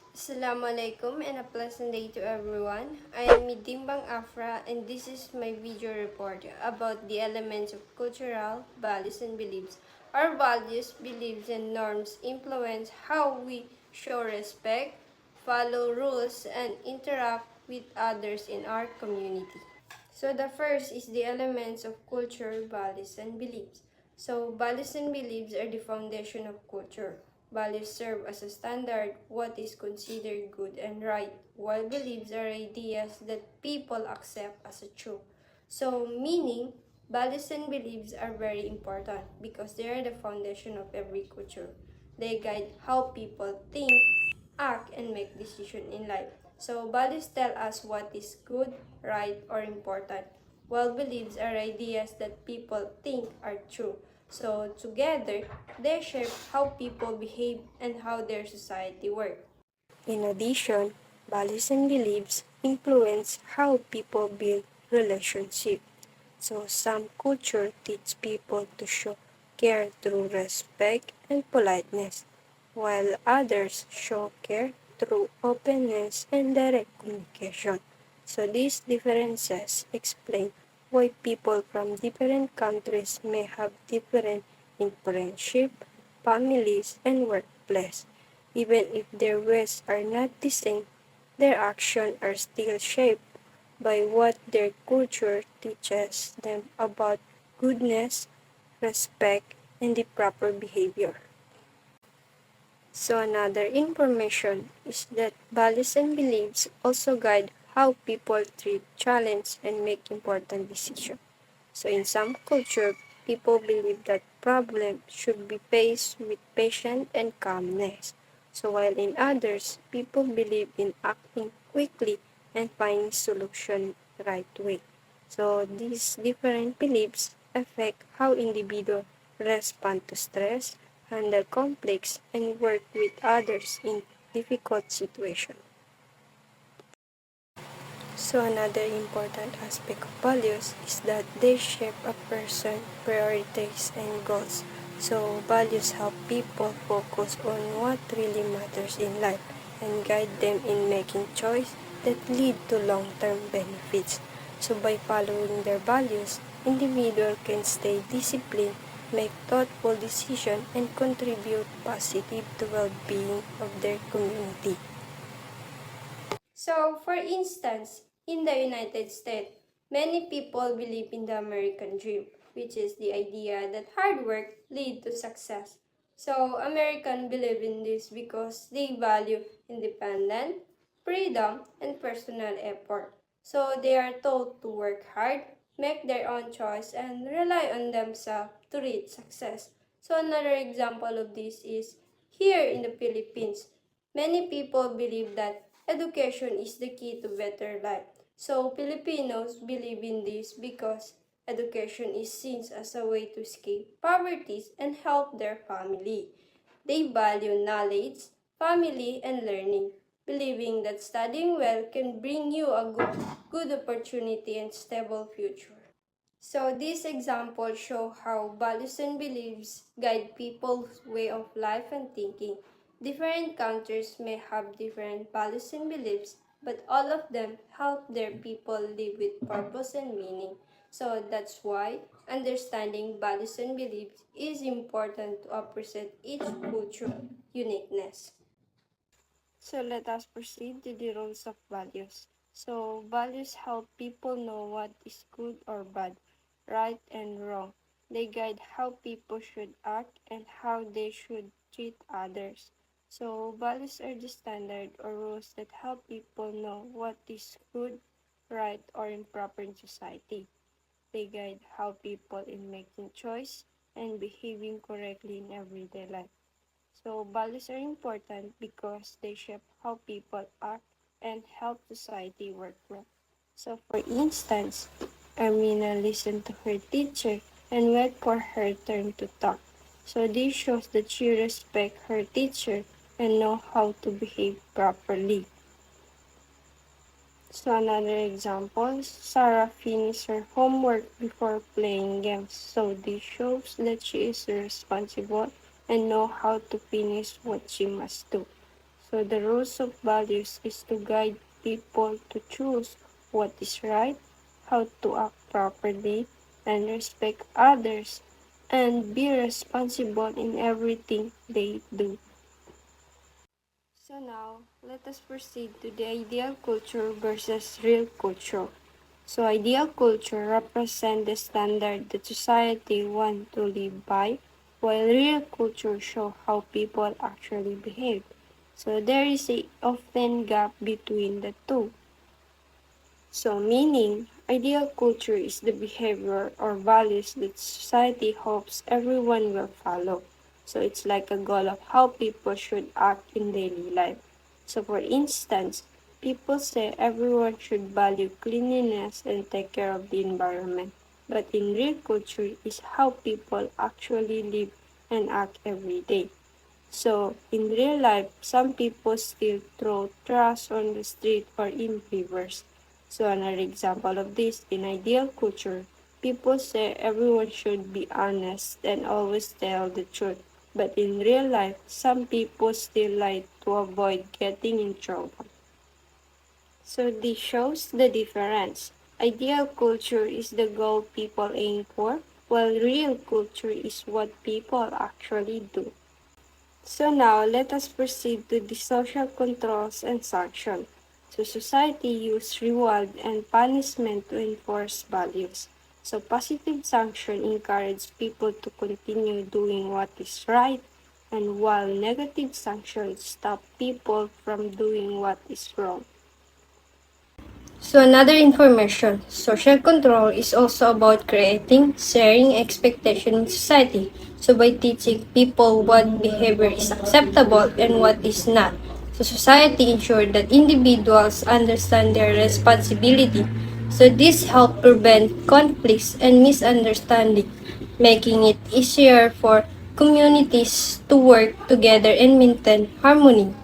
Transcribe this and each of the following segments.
Assalamualaikum and a pleasant day to everyone. I am Midtimbang Afra and this is my video report about the elements of cultural values and beliefs. Our values, beliefs, and norms influence how we show respect, follow rules, and interact with others in our community. So the first is the elements of culture, values, and beliefs. So values and beliefs are the foundation of culture. Values serve as a standard what is considered good and right, while beliefs are ideas that people accept as a truth. So meaning, values and beliefs are very important because they are the foundation of every culture. They guide how people think, act, and make decisions in life. So values tell us what is good, right, or important, while beliefs are ideas that people think are true. So together, they shape how people behave and how their society works. In addition, values and beliefs influence how people build relationships. So some culture teach people to show care through respect and politeness, while others show care through openness and direct communication. So these differences explain why people from different countries may have different in friendship, families, and workplace. Even if their ways are not the same, their actions are still shaped by what their culture teaches them about goodness, respect, and the proper behavior. So another information is that values and beliefs also guide how people treat challenge and make important decisions. So in some culture, people believe that problems should be faced with patience and calmness. So while in others, people believe in acting quickly and finding solution the right way. So these different beliefs affect how individuals respond to stress, handle conflicts, and work with others in difficult situations. So another important aspect of values is that they shape a person's priorities and goals. So values help people focus on what really matters in life and guide them in making choices that lead to long-term benefits. So by following their values, individuals can stay disciplined, make thoughtful decisions, and contribute positive to well-being of their community. So, for instance, in the United States, many people believe in the American dream, which is the idea that hard work leads to success. So, Americans believe in this because they value independence, freedom, and personal effort. So, they are taught to work hard, make their own choice, and rely on themselves to reach success. So, another example of this is here in the Philippines. Many people believe that education is the key to better life. So Filipinos believe in this because education is seen as a way to escape poverty and help their family. They value knowledge, family, and learning, believing that studying well can bring you a good opportunity and stable future. So these examples show how values and beliefs guide people's way of life and thinking. Different countries may have different values and beliefs, but all of them help their people live with purpose and meaning. So that's why understanding values and beliefs is important to appreciate each cultural uniqueness. So let us proceed to the rules of values. So values help people know what is good or bad, right and wrong. They guide how people should act and how they should treat others. So values are the standard or rules that help people know what is good, right, or improper in society. They guide how people in making choice and behaving correctly in everyday life. So values are important because they shape how people act and help society work well. So for instance, Armina listened to her teacher and wait for her turn to talk. So this shows that she respects her teacher and know how to behave properly. So another example, Sarah finished her homework before playing games. So this shows that she is responsible and know how to finish what she must do. So the rules of values is to guide people to choose what is right, how to act properly, and respect others, and be responsible in everything they do. So now, let us proceed to the ideal culture versus real culture. So ideal culture represents the standard that society wants to live by, while real culture shows how people actually behave. So there is a often gap between the two. So meaning, ideal culture is the behavior or values that society hopes everyone will follow. So it's like a goal of how people should act in daily life. So for instance, people say everyone should value cleanliness and take care of the environment. But in real culture is how people actually live and act every day. So, in real life, some people still throw trash on the street or in rivers. So, another example of this, in ideal culture, people say everyone should be honest and always tell the truth. But in real life, some people still lie to avoid getting in trouble. So, this shows the difference. Ideal culture is the goal people aim for, while real culture is what people actually do. So now let us proceed to the social controls and sanction. So society use reward and punishment to enforce values. So positive sanction encourage people to continue doing what is right, and while negative sanctions stop people from doing what is wrong. So another information, social control is also about creating, sharing expectation in society. So by teaching people what behavior is acceptable and what is not. So society ensures that individuals understand their responsibility. So this helps prevent conflicts and misunderstanding, making it easier for communities to work together and maintain harmony.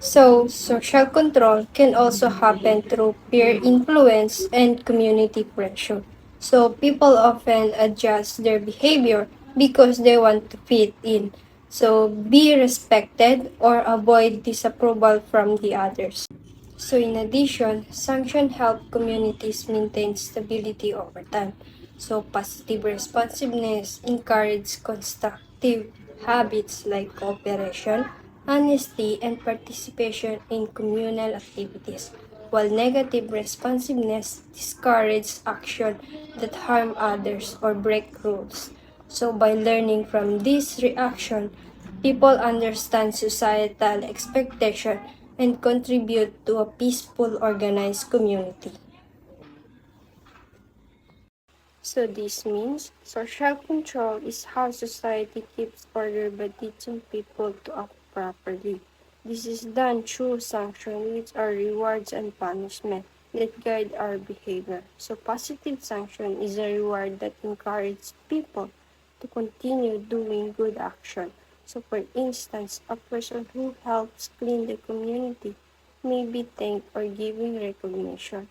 So, social control can also happen through peer influence and community pressure. So, people often adjust their behavior because they want to fit in. So, be respected or avoid disapproval from the others. So in addition, sanctions help communities maintain stability over time. So positive responsiveness encourages constructive habits like cooperation, honesty, and participation in communal activities, while negative responsiveness discourages action that harm others or break rules. So by learning from this reaction, people understand societal expectation and contribute to a peaceful, organized community. So this means social control is how society keeps order by teaching people to act properly. This is done through sanctions, which are rewards and punishment that guide our behavior. So positive sanction is a reward that encourages people to continue doing good action. So for instance, a person who helps clean the community may be thanked or given recognition.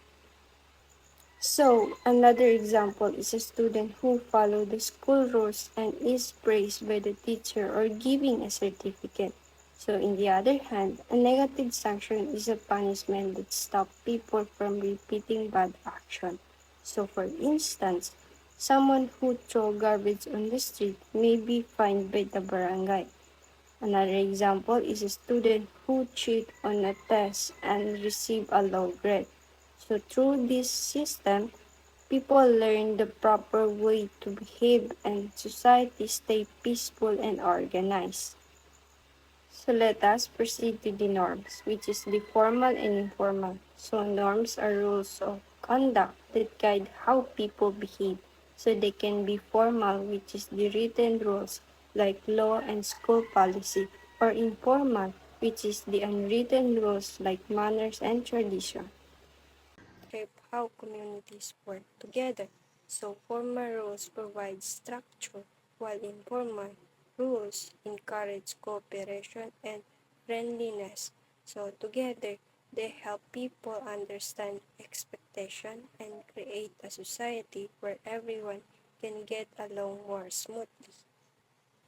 So, another example is a student who follows the school rules and is praised by the teacher or giving a certificate. So, in the other hand, a negative sanction is a punishment that stops people from repeating bad action. So, for instance, someone who throws garbage on the street may be fined by the barangay. Another example is a student who cheat on a test and receive a low grade. So through this system, people learn the proper way to behave and society stay peaceful and organized. So let us proceed to the norms, which is the formal and informal. So norms are rules of conduct that guide how people behave. So they can be formal, which is the written rules like law and school policy, or informal, which is the unwritten rules like manners and tradition. Shape how communities work together. So formal rules provide structure, while informal rules encourage cooperation and friendliness. So together, they help people understand expectation and create a society where everyone can get along more smoothly.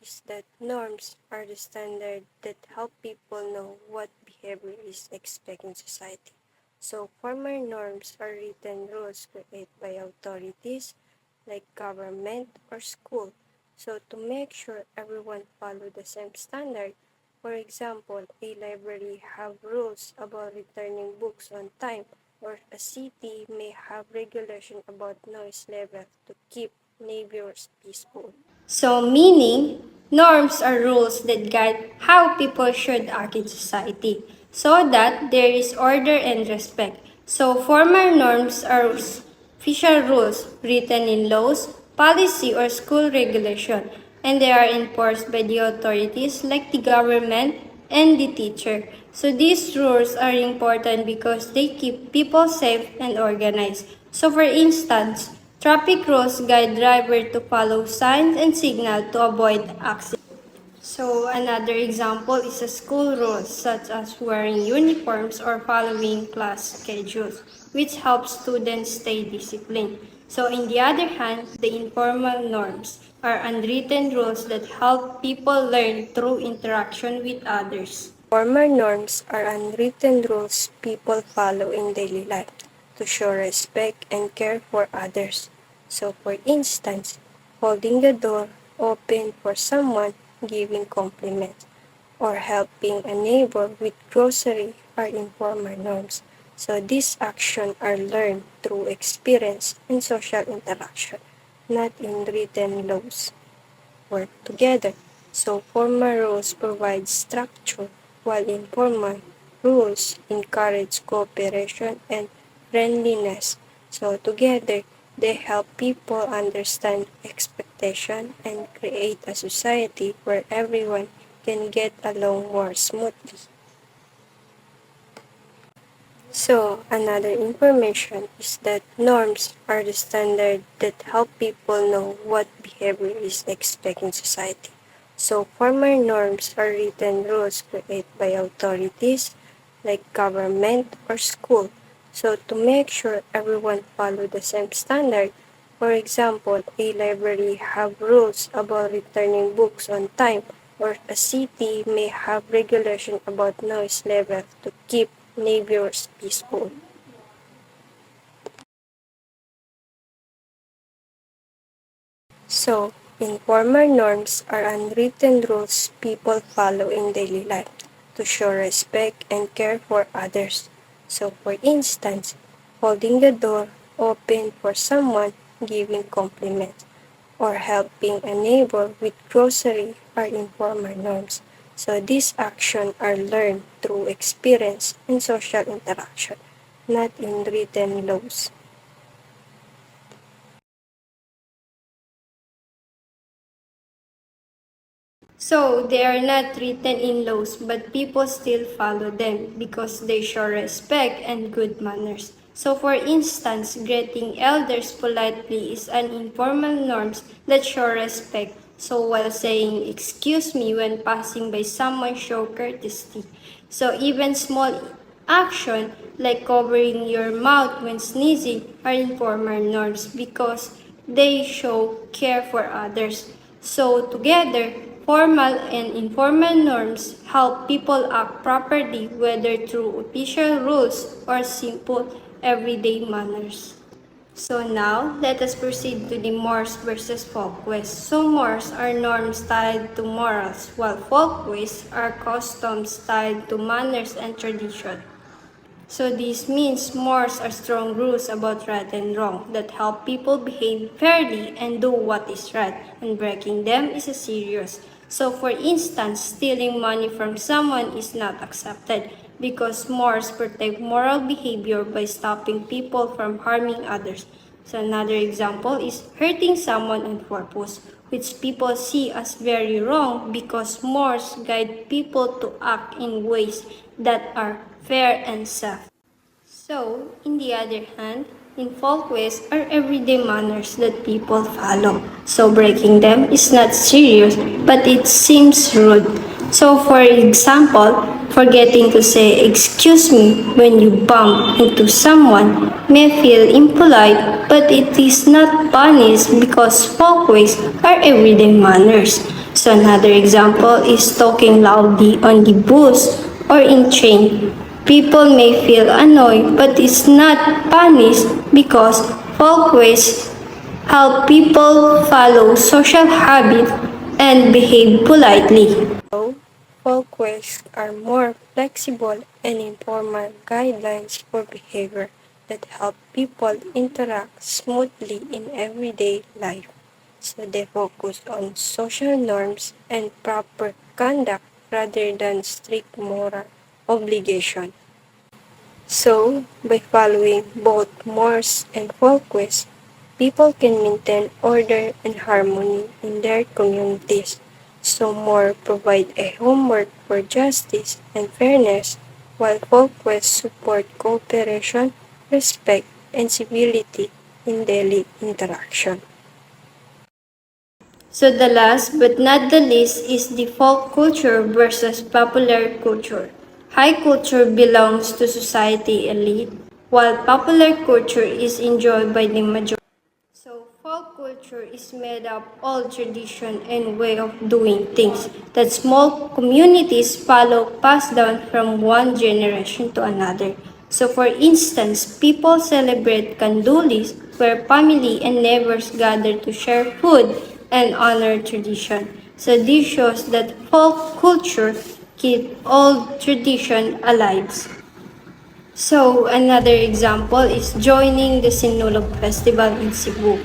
Is that norms are the standard that help people know what behavior is expected in society. So formal norms are written rules created by authorities like government or school. So to make sure everyone follow the same standard, for example, a library have rules about returning books on time, or a city may have regulation about noise level to keep neighbors peaceful. So, meaning, norms are rules that guide how people should act in society so that there is order and respect. So, formal norms are official rules written in laws, policy, or school regulation, and they are enforced by the authorities like the government and the teacher. So, these rules are important because they keep people safe and organized. So, for instance, traffic rules guide drivers to follow signs and signals to avoid accidents. So another example is a school rules such as wearing uniforms or following class schedules, which helps students stay disciplined. So in the other hand, the informal norms are unwritten rules that help people learn through interaction with others. Formal norms are unwritten rules people follow in daily life to show respect and care for others. So for instance, holding the door open for someone, giving compliments, or helping a neighbor with grocery are informal norms. So these actions are learned through experience and social interaction, not in written laws. Work together. So formal rules provide structure, while informal rules encourage cooperation and friendliness. So together, they help people understand expectation and create a society where everyone can get along more smoothly. So, another information is that norms are the standard that help people know what behavior is expected in society. So, formal norms are written rules created by authorities like government or school. So, to make sure everyone follow the same standard, for example, a library have rules about returning books on time, or a city may have regulation about noise level to keep neighbors peaceful. So, informal norms are unwritten rules people follow in daily life to show respect and care for others. So, for instance, holding the door open for someone, giving compliments, or helping a neighbor with grocery are informal norms. So, these actions are learned through experience and social interaction, not in written laws. So, they are not written in laws, but people still follow them because they show respect and good manners. So, for instance, greeting elders politely is an informal norms that show respect. So, while saying excuse me when passing by someone show courtesy. So, even small action like covering your mouth when sneezing are informal norms because they show care for others. So together, formal and informal norms help people act properly whether through official rules or simple everyday manners. So now, let us proceed to the mores versus folkways. So mores are norms tied to morals, while folkways are customs tied to manners and tradition. So this means mores are strong rules about right and wrong that help people behave fairly and do what is right, and breaking them is a serious. So for instance, stealing money from someone is not accepted because mores protect moral behavior by stopping people from harming others. So another example is hurting someone on purpose, which people see as very wrong because mores guide people to act in ways that are fair and safe. So, in the other hand, in folkways are everyday manners that people follow. So, breaking them is not serious, but it seems rude. So, for example, Forgetting to say excuse me when you bump into someone may feel impolite, but it is not punished because folkways are everyday manners. So another example is talking loudly on the bus or in train. People may feel annoyed, but it's not punished because folkways help people follow social habits and behave politely. So, folkways are more flexible and informal guidelines for behavior that help people interact smoothly in everyday life. So they focus on social norms and proper conduct rather than strict moral obligation. So, by following both mores and folkways, people can maintain order and harmony in their communities. So, more provide a homework for justice and fairness, while folkways support cooperation, respect, and civility in daily interaction. So the last but not the least is the folk culture versus popular culture. High culture belongs to society elite, while popular culture is enjoyed by the majority. So folk culture is made of old tradition and way of doing things that small communities follow passed down from one generation to another. So for instance, people celebrate candulis where family and neighbors gather to share food and honor tradition. So this shows that folk culture keep old tradition alive. So another example is joining the Sinulog Festival in Cebu.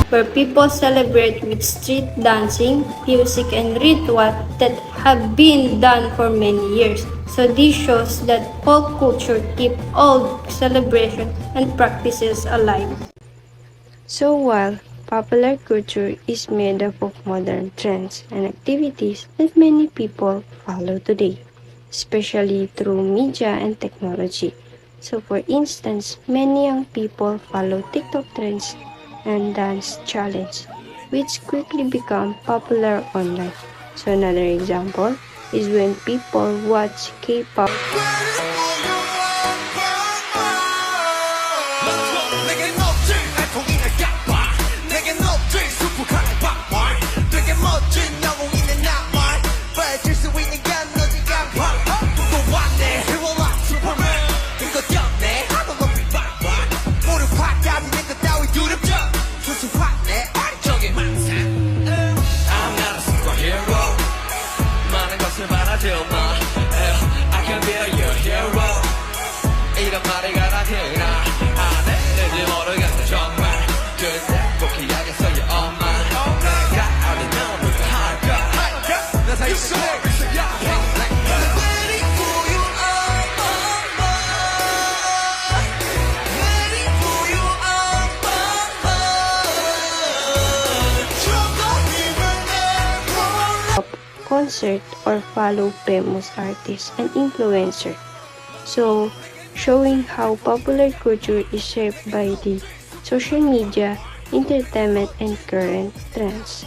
Where people celebrate with street dancing, music, and ritual that have been done for many years. So this shows that folk culture keep old celebration and practices alive. So while popular culture is made up of modern trends and activities that many people follow today, especially through media and technology. So for instance, many young people follow TikTok trends and dance challenge, which quickly become popular online. So another example is when people watch K-pop. I can be your hero. 이런 말이 가라테나 안해 내지 모르겠어 정말 근데 꼭 기억했어 your own mind 내가 알린 넌 누가 할까 내 사이 concert or follow famous artists and influencers. So, showing how popular culture is shaped by the social media, entertainment, and current trends.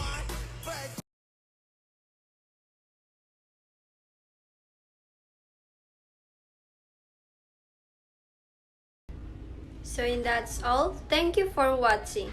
So, that's all. Thank you for watching.